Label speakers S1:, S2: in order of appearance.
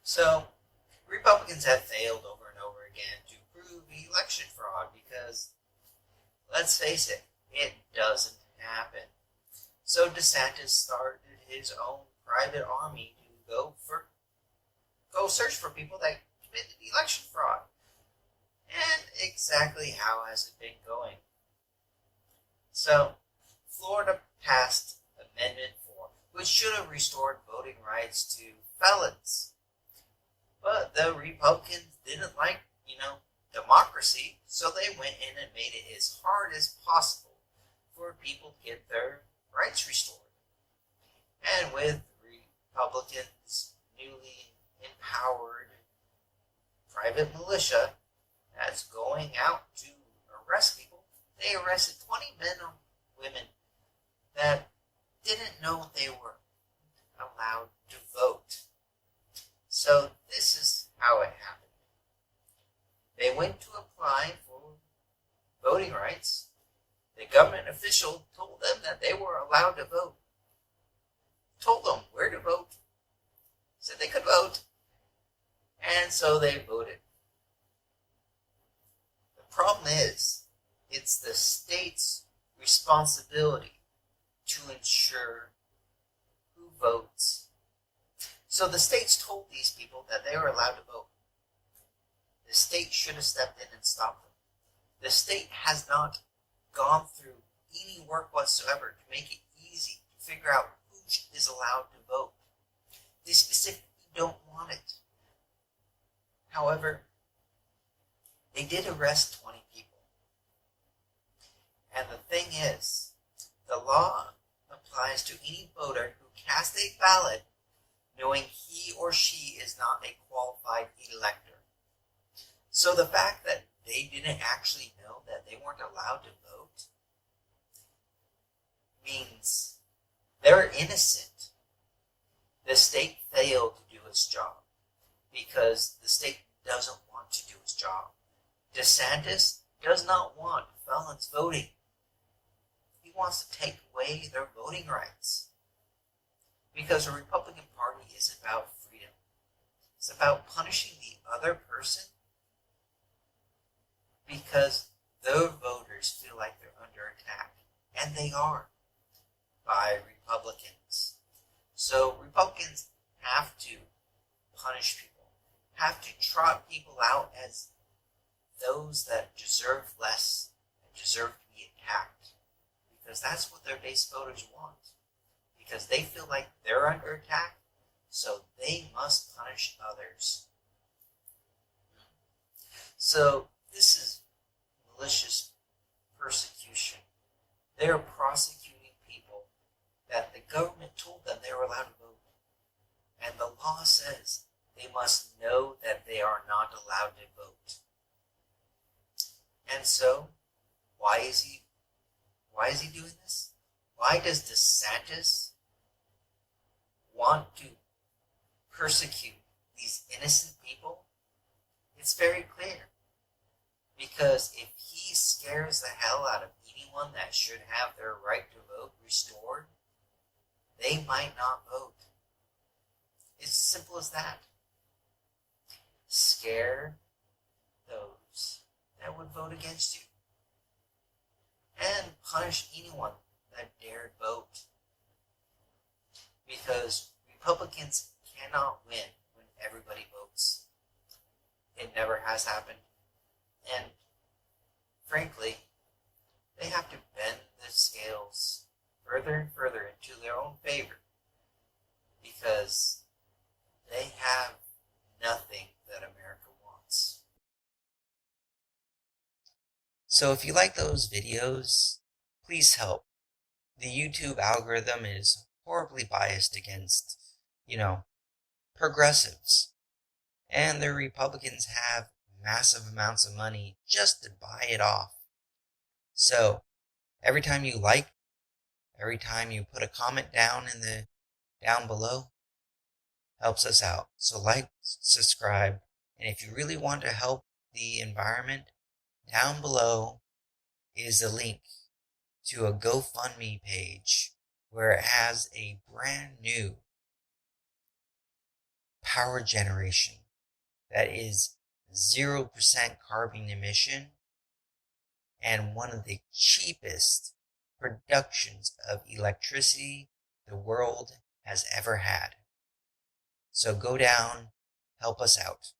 S1: So, Republicans have failed over and over again to prove election fraud because, let's face it doesn't happen. So DeSantis started his own private army to go search for people that committed election fraud. And exactly how has it been going? So, Florida passed Amendment 4, which should have restored voting rights to felons. But the Republicans didn't like, democracy, so they went in and made it as hard as possible for people to get their rights restored. And with Republicans' newly empowered private militia that's going out to arrest people, they arrested 20 men and women that didn't know they were allowed to vote. So this is how it happened. They went to apply for voting rights. The government official told them that they were allowed to vote. Told them where to vote. Said they could vote. And so they voted. The problem is, it's the state's responsibility to ensure who votes. So the states told these people that they were allowed to vote. The state should have stepped in and stopped them. The state has not gone through any work whatsoever to make it easy to figure out who is allowed to vote. They specifically don't want it. However, they did arrest 20 people. And the thing is, the law applies to any voter who casts a ballot knowing he or she is not a qualified elector. So the fact that they didn't actually know that they weren't allowed to vote means they're innocent. The state failed to do its job because the state doesn't want to do its job. DeSantis does not want felons voting. He wants to take away their voting rights because the Republican Party is about freedom. It's about punishing the other person because their voters feel like they're under attack, and they are, by Republicans. So Republicans have to punish people, have to trot people out as those that deserve less and deserve to be attacked, because that's what their base voters want, because they feel like they're under attack, so they must punish others. So this is malicious persecution. They're prosecuting people that the government told them they were allowed to vote. And the law says they must know that they are not allowed to vote. And so, why is he doing this? Why does DeSantis want to persecute these innocent people? It's very clear. Because if he scares the hell out of anyone that should have their right to vote restored, they might not vote. It's as simple as that. Scare those that would vote against you. And punish anyone that dared vote. Because Republicans cannot win when everybody votes. It never has happened. And frankly, they have to bend the scales further and further into their own favor because they have nothing that America wants. So if you like those videos, please help. The YouTube algorithm is horribly biased against, progressives. And the Republicans have massive amounts of money just to buy it off. So every time you like, every time you put a comment down below, helps us out. So like, subscribe, and if you really want to help the environment, down below is a link to a GoFundMe page where it has a brand new power generation that is 0% carbon emission and one of the cheapest productions of electricity the world has ever had. So go down, help us out.